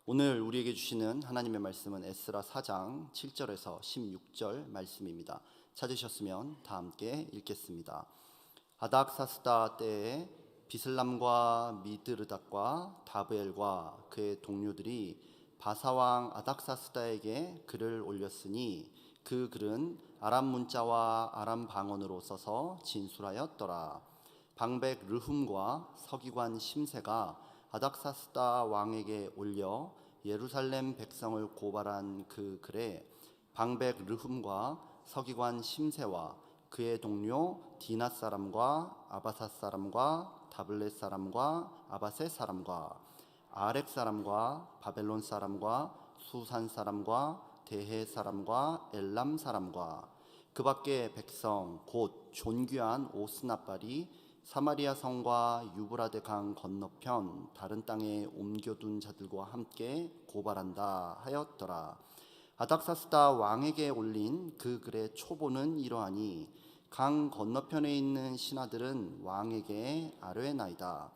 오늘 우리에게 주시는 하나님의 말씀은 에스라 4장 7절에서 16절 말씀입니다. 찾으셨으면 다 함께 읽겠습니다. 아닥사스다 때에 비슬람과 미드르닷과 다브엘과 그의 동료들이 바사왕 아닥사스다에게 글을 올렸으니 그 글은 아람 문자와 아람 방언으로 써서 진술하였더라. 방백 르훔과 서기관 심세가 아닥사스다 왕에게 올려 예루살렘 백성을 고발한 그 글에 방백 르훔과 서기관 심세와 그의 동료 디나 사람과 아바사 사람과 다블렛 사람과 아바세 사람과 아렉 사람과 바벨론 사람과 수산 사람과 대해 사람과 엘람 사람과 그 밖에 백성 곧 존귀한 오스나발이 사마리아 성과 유브라데 강 건너편 다른 땅에 옮겨둔 자들과 함께 고발한다 하였더라. 아닥사스다 왕에게 올린 그 글의 초보는 이러하니 강 건너편에 있는 신하들은 왕에게 아뢰나이다.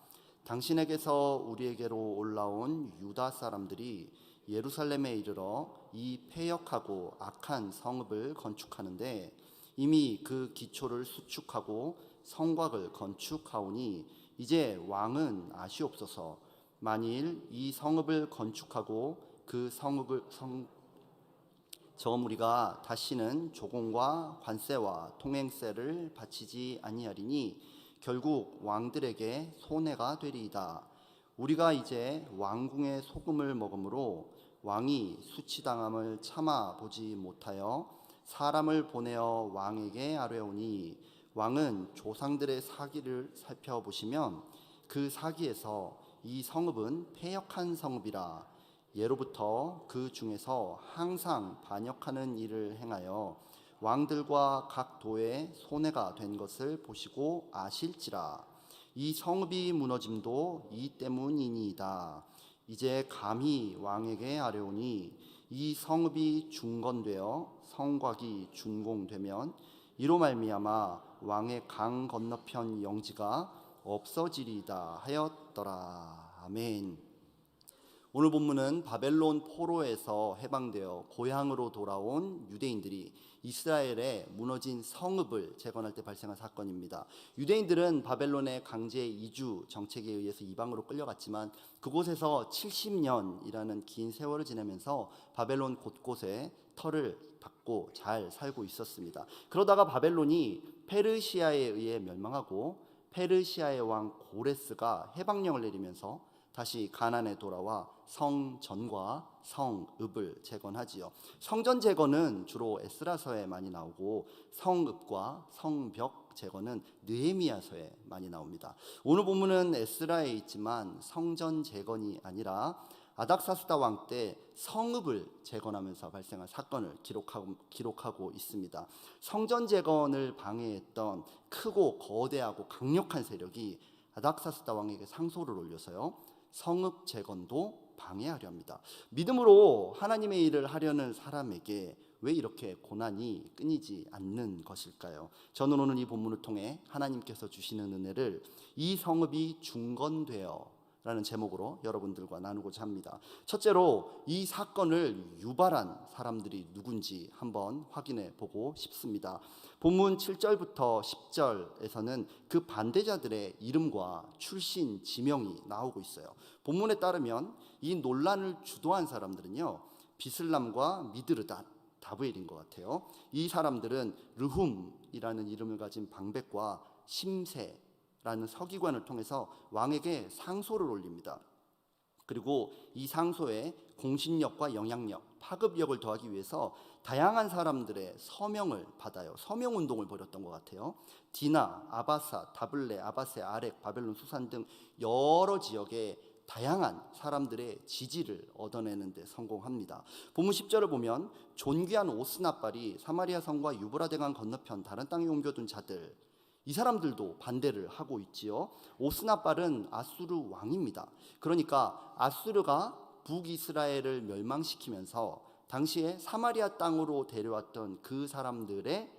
당신에게서 우리에게로 올라온 유다 사람들이 예루살렘에 이르러 이 패역하고 악한 성읍을 건축하는데 이미 그 기초를 수축하고 성곽을 건축하오니 이제 왕은 아시옵소서. 만일 이 성읍을 건축하고 그 저무리가 다시는 조공과 관세와 통행세를 바치지 아니하리니 결국 왕들에게 손해가 되리이다. 우리가 이제 왕궁의 소금을 먹으므로 왕이 수치당함을 참아 보지 못하여 사람을 보내어 왕에게 아뢰오니 왕은 조상들의 사기를 살펴보시면 그 사기에서 이 성읍은 패역한 성읍이라 예로부터 그 중에서 항상 반역하는 일을 행하여 왕들과 각 도에 손해가 된 것을 보시고 아실지라. 이 성읍이 무너짐도 이 때문이니이다. 이제 감히 왕에게 아뢰오니 이 성읍이 중건되어 성곽이 준공되면 이로 말미암아 왕의 강 건너편 영지가 없어지리이다 하였더라. 아멘. 오늘 본문은 바벨론 포로에서 해방되어 고향으로 돌아온 유대인들이 이스라엘의 무너진 성읍을 재건할 때 발생한 사건입니다. 유대인들은 바벨론의 강제 이주 정책에 의해서 이방으로 끌려갔지만 그곳에서 70년이라는 긴 세월을 지내면서 바벨론 곳곳에 터를 닦고 잘 살고 있었습니다. 그러다가 바벨론이 페르시아에 의해 멸망하고 페르시아의 왕 고레스가 해방령을 내리면서 다시 가나안에 돌아와 성전과 성읍을 재건하지요. 성전 재건은 주로 에스라서에 많이 나오고 성읍과 성벽 재건은 느헤미야서에 많이 나옵니다. 오늘 본문은 에스라에 있지만 성전 재건이 아니라 아닥사스다 왕 때 성읍을 재건하면서 발생한 사건을 기록하고 있습니다. 성전 재건을 방해했던 크고 거대하고 강력한 세력이 아닥사스다 왕에게 상소를 올려서요 성읍 재건도 방해하려 합니다. 믿음으로 하나님의 일을 하려는 사람에게 왜 이렇게 고난이 끊이지 않는 것일까요? 저는 오늘 이 본문을 통해 하나님께서 주시는 은혜를 이 성읍이 중건되어 라는 제목으로 여러분들과 나누고자 합니다. 첫째로 이 사건을 유발한 사람들이 누군지 한번 확인해 보고 싶습니다. 본문 7절부터 10절에서는 그 반대자들의 이름과 출신 지명이 나오고 있어요. 본문에 따르면 이 논란을 주도한 사람들은요 비슬람과 미드르닷 다브엘인 것 같아요. 이 사람들은 르훔이라는 이름을 가진 방백과 심세 라는 서기관을 통해서 왕에게 상소를 올립니다. 그리고 이 상소에 공신력과 영향력, 파급력을 더하기 위해서 다양한 사람들의 서명을 받아요. 서명운동을 벌였던 것 같아요. 디나, 아바사, 다블레, 아바세, 아렉, 바벨론, 수산 등 여러 지역의 다양한 사람들의 지지를 얻어내는 데 성공합니다. 본문 10절을 보면 존귀한 오스나발이 사마리아 성과 유브라데강 건너편 다른 땅에 옮겨둔 자들, 이 사람들도 반대를 하고 있지요. 오스나발은 아수르 왕입니다. 그러니까 아수르가 북이스라엘을 멸망시키면서 당시에 사마리아 땅으로 데려왔던 그 사람들의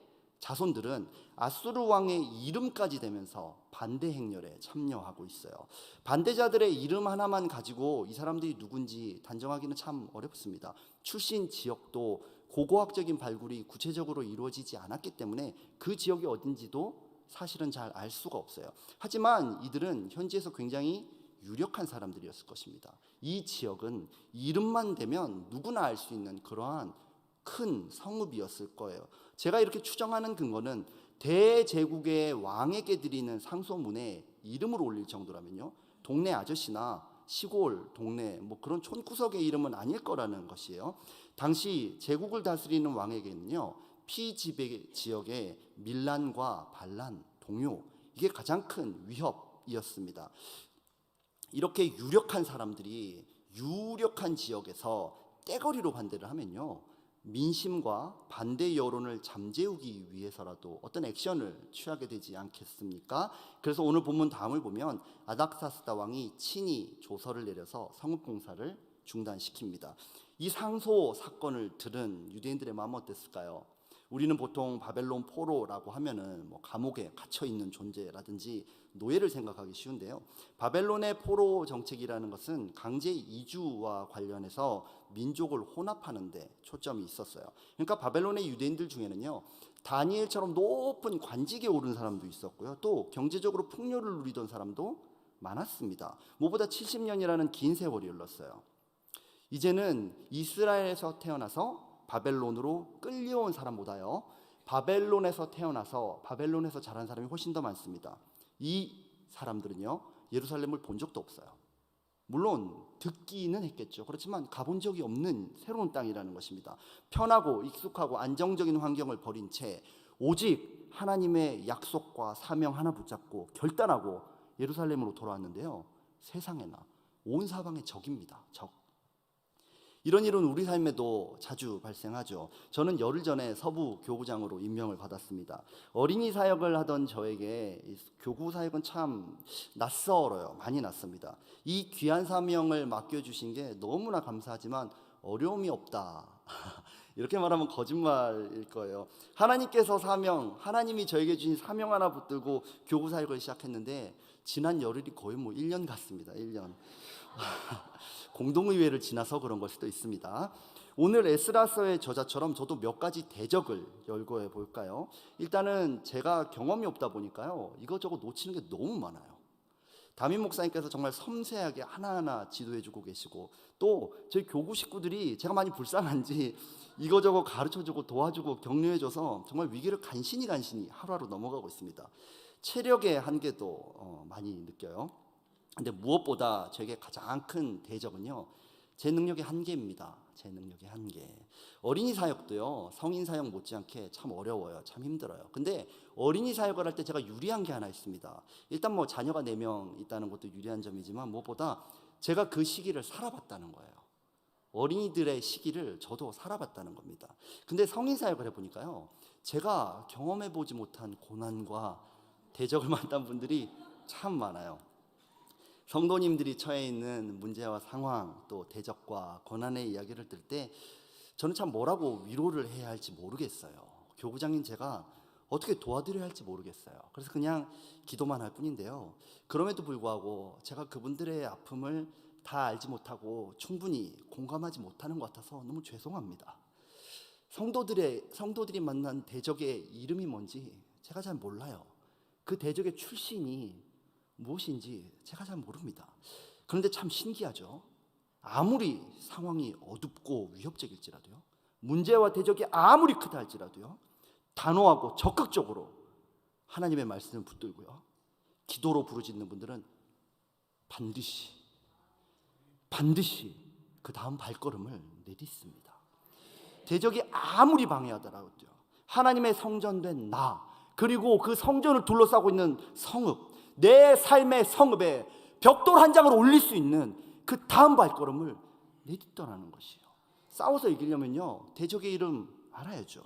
자손들은 아수르 왕의 이름까지 대면서 반대 행렬에 참여하고 있어요. 반대자들의 이름 하나만 가지고 이 사람들이 누군지 단정하기는 참 어렵습니다. 출신 지역도 고고학적인 발굴이 구체적으로 이루어지지 않았기 때문에 그 지역이 어딘지도 사실은 잘 알 수가 없어요. 하지만 이들은 현지에서 굉장히 유력한 사람들이었을 것입니다. 이 지역은 이름만 대면 누구나 알 수 있는 그러한 큰 성읍이었을 거예요. 제가 이렇게 추정하는 근거는 대제국의 왕에게 드리는 상소문에 이름을 올릴 정도라면요, 동네 아저씨나 시골 동네 뭐 그런 촌구석의 이름은 아닐 거라는 것이에요. 당시 제국을 다스리는 왕에게는요, 피지배 지역의 밀란과 반란, 동요, 이게 가장 큰 위협이었습니다. 이렇게 유력한 사람들이 유력한 지역에서 떼거리로 반대를 하면요, 민심과 반대 여론을 잠재우기 위해서라도 어떤 액션을 취하게 되지 않겠습니까? 그래서 오늘 본문 다음을 보면 아닥사스다 왕이 친히 조서를 내려서 성읍 공사를 중단시킵니다. 이 상소 사건을 들은 유대인들의 마음은 어땠을까요? 우리는 보통 바벨론 포로라고 하면은 뭐 감옥에 갇혀 있는 존재라든지 노예를 생각하기 쉬운데요. 바벨론의 포로 정책이라는 것은 강제 이주와 관련해서 민족을 혼합하는 데 초점이 있었어요. 그러니까 바벨론의 유대인들 중에는요, 다니엘처럼 높은 관직에 오른 사람도 있었고요, 또 경제적으로 풍요를 누리던 사람도 많았습니다. 무엇보다 70년이라는 긴 세월이 흘렀어요. 이제는 이스라엘에서 태어나서 바벨론으로 끌려온 사람보다요, 바벨론에서 태어나서 바벨론에서 자란 사람이 훨씬 더 많습니다. 이 사람들은요, 예루살렘을 본 적도 없어요. 물론 듣기는 했겠죠. 그렇지만 가본 적이 없는 새로운 땅이라는 것입니다. 편하고 익숙하고 안정적인 환경을 버린 채 오직 하나님의 약속과 사명 하나 붙잡고 결단하고 예루살렘으로 돌아왔는데요, 세상에나 온 사방의 적입니다. 적. 이런 일은 우리 삶에도 자주 발생하죠. 저는 열흘 전에 서부 교구장으로 임명을 받았습니다. 어린이 사역을 하던 저에게 교구 사역은 참 낯설어요. 많이 낯섭니다. 이 귀한 사명을 맡겨주신 게 너무나 감사하지만 어려움이 없다. 이렇게 말하면 거짓말일 거예요. 하나님께서 하나님이 저에게 주신 사명 하나 붙들고 교구 사역을 시작했는데 지난 열흘이 거의 1년 같습니다. 1년. 공동의회를 지나서 그런 걸 수도 있습니다. 오늘 에스라서의 저자처럼 저도 몇 가지 대적을 열거해 볼까요? 일단은 제가 경험이 없다 보니까요, 이것저것 놓치는 게 너무 많아요. 담임 목사님께서 정말 섬세하게 하나하나 지도해주고 계시고, 또 저희 교구 식구들이 제가 많이 불쌍한지 이거저거 가르쳐주고 도와주고 격려해줘서 정말 위기를 간신히 하루하루 넘어가고 있습니다. 체력의 한계도 많이 느껴요. 근데 무엇보다 저에게 가장 큰 대적은요, 제 능력의 한계입니다. 제 능력의 한계. 어린이 사역도요, 성인 사역 못지않게 참 어려워요. 참 힘들어요. 근데 어린이 사역을 할 때 제가 유리한 게 하나 있습니다. 일단 뭐 자녀가 4명 있다는 것도 유리한 점이지만 무엇보다 제가 그 시기를 살아봤다는 거예요. 어린이들의 시기를 저도 살아봤다는 겁니다. 근데 성인 사역을 해보니까요, 제가 경험해보지 못한 고난과 대적을 만난 분들이 참 많아요. 성도님들이 처해 있는 문제와 상황, 또 대적과 고난의 이야기를 들 때 저는 참 뭐라고 위로를 해야 할지 모르겠어요. 교구장인 제가 어떻게 도와드려야 할지 모르겠어요. 그래서 그냥 기도만 할 뿐인데요, 그럼에도 불구하고 제가 그분들의 아픔을 다 알지 못하고 충분히 공감하지 못하는 것 같아서 너무 죄송합니다. 성도들이 만난 대적의 이름이 뭔지 제가 잘 몰라요. 그 대적의 출신이 무엇인지 제가 잘 모릅니다. 그런데 참 신기하죠. 아무리 상황이 어둡고 위협적일지라도요, 문제와 대적이 아무리 크다 할지라도요, 단호하고 적극적으로 하나님의 말씀을 붙들고요, 기도로 부르짖는 분들은 반드시 그 다음 발걸음을 내딛습니다. 대적이 아무리 방해하더라도요, 하나님의 성전된 나, 그리고 그 성전을 둘러싸고 있는 성읍, 내 삶의 성읍에 벽돌 한 장을 올릴 수 있는 그 다음 발걸음을 내딛더라는 것이에요. 싸워서 이기려면요, 대적의 이름 알아야죠.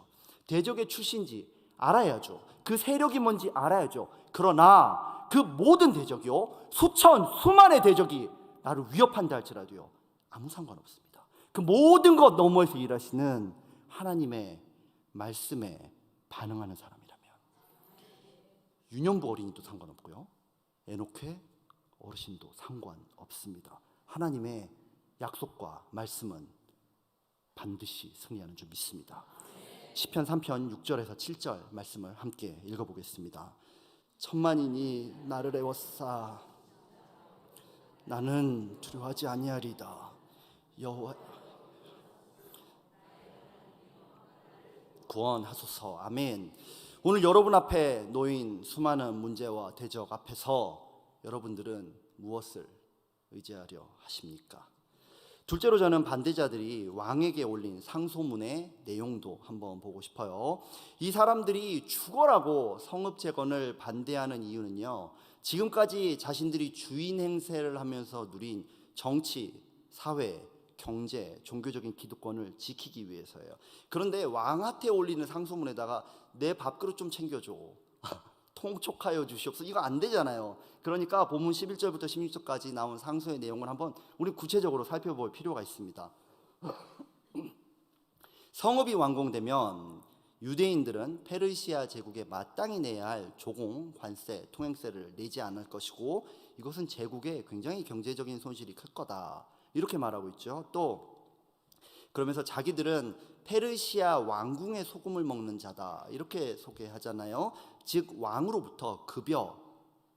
대적의 출신지 알아야죠. 그 세력이 뭔지 알아야죠. 그러나 그 모든 대적이요, 수만의 대적이 나를 위협한다 할지라도요, 아무 상관없습니다. 그 모든 것 너머에서 일하시는 하나님의 말씀에 반응하는 사람이라는 유년부 어린이도 상관없고요. 에녹회 어르신도 상관없습니다. 하나님의 약속과 말씀은 반드시 승리하는 줄 믿습니다. 시편 3편 6절에서 7절 말씀을 함께 읽어보겠습니다. 천만인이 나를 애워싸 나는 두려워하지 아니하리다. 여호와 구원하소서. 아멘. 오늘 여러분 앞에 놓인 수많은 문제와 대적 앞에서 여러분들은 무엇을 의지하려 하십니까? 둘째로 저는 반대자들이 왕에게 올린 상소문의 내용도 한번 보고 싶어요. 이 사람들이 죽어라고 성읍 재건을 반대하는 이유는요, 지금까지 자신들이 주인 행세를 하면서 누린 정치, 사회, 경제, 종교적인 기득권을 지키기 위해서예요. 그런데 왕한테 올리는 상소문에다가 내 밥그릇 좀 챙겨줘, 통촉하여 주시옵소서, 이거 안 되잖아요. 그러니까 본문 11절부터 16절까지 나온 상소의 내용을 한번 우리 구체적으로 살펴볼 필요가 있습니다. 성읍이 완공되면 유대인들은 페르시아 제국에 마땅히 내야 할 조공, 관세, 통행세를 내지 않을 것이고 이것은 제국에 굉장히 경제적인 손실이 클 거다, 이렇게 말하고 있죠. 또 그러면서 자기들은 페르시아 왕궁의 소금을 먹는 자다, 이렇게 소개하잖아요. 즉 왕으로부터 급여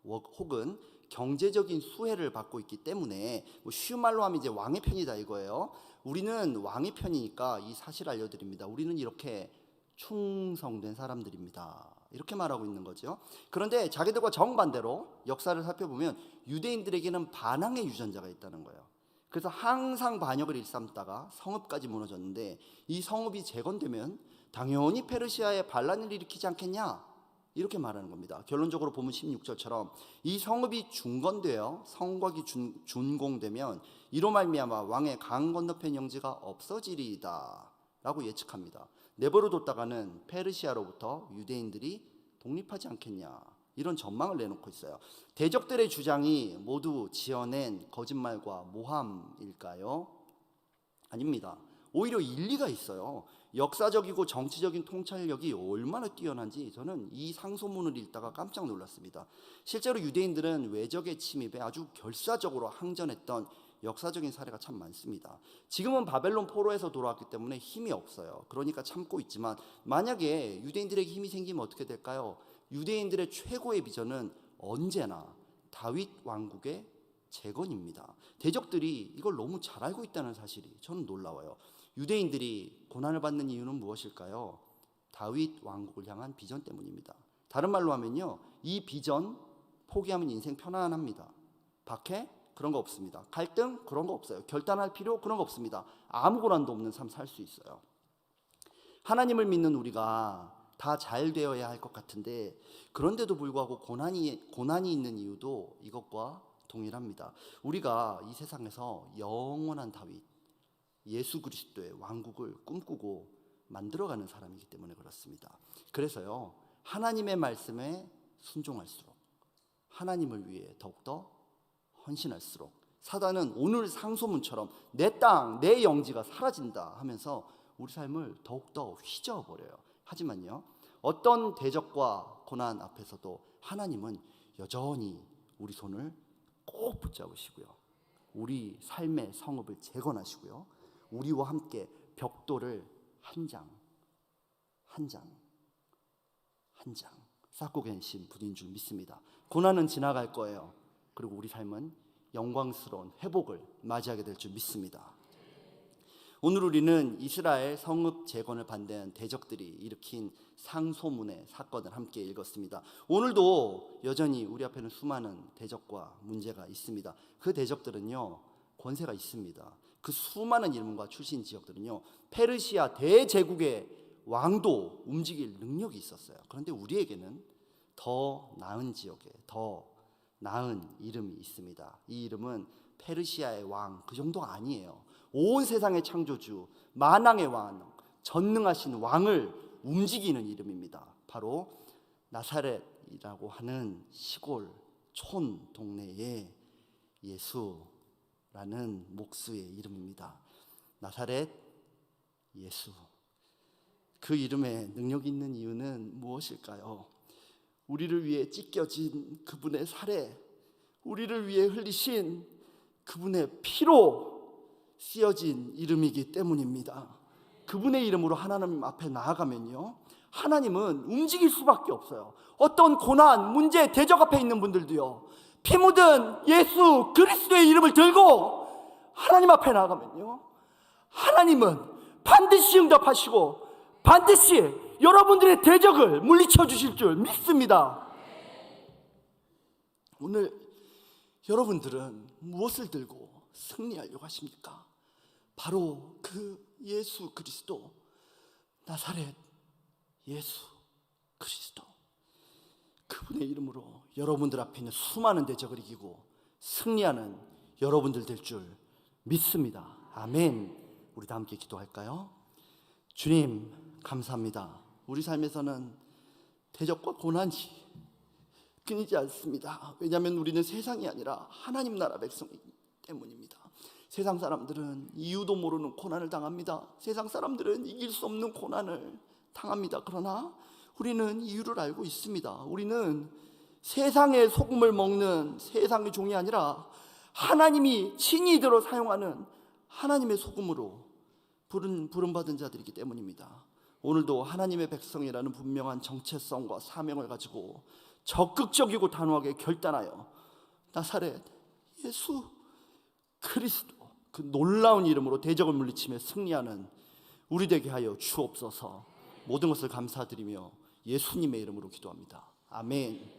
혹은 경제적인 수혜를 받고 있기 때문에, 쉬운 말로 하면 이제 왕의 편이다 이거예요. 우리는 왕의 편이니까 이 사실 알려드립니다. 우리는 이렇게 충성된 사람들입니다, 이렇게 말하고 있는 거죠. 그런데 자기들과 정반대로 역사를 살펴보면 유대인들에게는 반항의 유전자가 있다는 거예요. 그래서 항상 반역을 일삼다가 성읍까지 무너졌는데 이 성읍이 재건되면 당연히 페르시아에 반란을 일으키지 않겠냐, 이렇게 말하는 겁니다. 결론적으로 보면 16절처럼 이 성읍이 중건되어 성곽이 준공되면 이로 말미암아 왕의 강 건너편 영지가 없어지리이다 라고 예측합니다. 내버려 뒀다가는 페르시아로부터 유대인들이 독립하지 않겠냐, 이런 전망을 내놓고 있어요. 대적들의 주장이 모두 지어낸 거짓말과 모함일까요? 아닙니다. 오히려 일리가 있어요. 역사적이고 정치적인 통찰력이 얼마나 뛰어난지 저는 이 상소문을 읽다가 깜짝 놀랐습니다. 실제로 유대인들은 외적의 침입에 아주 결사적으로 항전했던 역사적인 사례가 참 많습니다. 지금은 바벨론 포로에서 돌아왔기 때문에 힘이 없어요. 그러니까 참고 있지만 만약에 유대인들에게 힘이 생기면 어떻게 될까요? 유대인들의 최고의 비전은 언제나 다윗 왕국의 재건입니다. 대적들이 이걸 너무 잘 알고 있다는 사실이 저는 놀라워요. 유대인들이 고난을 받는 이유는 무엇일까요? 다윗 왕국을 향한 비전 때문입니다. 다른 말로 하면요, 이 비전 포기하면 인생 편안합니다. 박해? 그런 거 없습니다. 갈등? 그런 거 없어요. 결단할 필요? 그런 거 없습니다. 아무 고난도 없는 삶 살 수 있어요. 하나님을 믿는 우리가 다 잘 되어야 할 것 같은데, 그런데도 불구하고 고난이 있는 이유도 이것과 동일합니다. 우리가 이 세상에서 영원한 다윗, 예수 그리스도의 왕국을 꿈꾸고 만들어가는 사람이기 때문에 그렇습니다. 그래서요, 하나님의 말씀에 순종할수록, 하나님을 위해 더욱더 헌신할수록 사단은 오늘 상소문처럼 내 땅, 내 영지가 사라진다 하면서 우리 삶을 더욱더 휘저어버려요. 하지만요, 어떤 대적과 고난 앞에서도 하나님은 여전히 우리 손을 꼭 붙잡으시고요, 우리 삶의 성읍을 재건하시고요, 우리와 함께 벽돌을 한 장 한 장 한 장 쌓고 계신 분인 줄 믿습니다. 고난은 지나갈 거예요. 그리고 우리 삶은 영광스러운 회복을 맞이하게 될 줄 믿습니다. 오늘 우리는 이스라엘 성읍 재건을 반대한 대적들이 일으킨 상소문의 사건을 함께 읽었습니다. 오늘도 여전히 우리 앞에는 수많은 대적과 문제가 있습니다. 그 대적들은요, 권세가 있습니다. 그 수많은 이름과 출신 지역들은요, 페르시아 대제국의 왕도 움직일 능력이 있었어요. 그런데 우리에게는 더 나은 지역에 더 나은 이름이 있습니다. 이 이름은 페르시아의 왕, 그 정도가 아니에요. 온 세상의 창조주, 만왕의 왕, 전능하신 왕을 움직이는 이름입니다. 바로 나사렛이라고 하는 시골 촌 동네의 예수라는 목수의 이름입니다. 나사렛 예수. 그 이름에 능력 있는 이유는 무엇일까요? 우리를 위해 찢겨진 그분의 살에, 우리를 위해 흘리신 그분의 피로 쓰여진 이름이기 때문입니다. 그분의 이름으로 하나님 앞에 나아가면요, 하나님은 움직일 수밖에 없어요. 어떤 고난, 문제, 대적 앞에 있는 분들도요, 피 묻은 예수 그리스도의 이름을 들고 하나님 앞에 나아가면요, 하나님은 반드시 응답하시고 반드시 여러분들의 대적을 물리쳐 주실 줄 믿습니다. 오늘 여러분들은 무엇을 들고 승리하려고 하십니까? 바로 그 예수 그리스도, 나사렛 예수 그리스도, 그분의 이름으로 여러분들 앞에 있는 수많은 대적을 이기고 승리하는 여러분들 될 줄 믿습니다. 아멘. 우리 다 함께 기도할까요? 주님 감사합니다. 우리 삶에서는 대적과 고난이 끊이지 않습니다. 왜냐하면 우리는 세상이 아니라 하나님 나라 백성이기 때문입니다. 세상 사람들은 이유도 모르는 고난을 당합니다. 세상 사람들은 이길 수 없는 고난을 당합니다. 그러나 우리는 이유를 알고 있습니다. 우리는 세상의 소금을 먹는 세상의 종이 아니라 하나님이 친히 들어 사용하는 하나님의 소금으로 부름받은 자들이기 때문입니다. 오늘도 하나님의 백성이라는 분명한 정체성과 사명을 가지고 적극적이고 단호하게 결단하여 나사렛 예수 그리스도, 그 놀라운 이름으로 대적을 물리치며 승리하는 우리 되게 하여 주옵소서. 모든 것을 감사드리며 예수님의 이름으로 기도합니다. 아멘.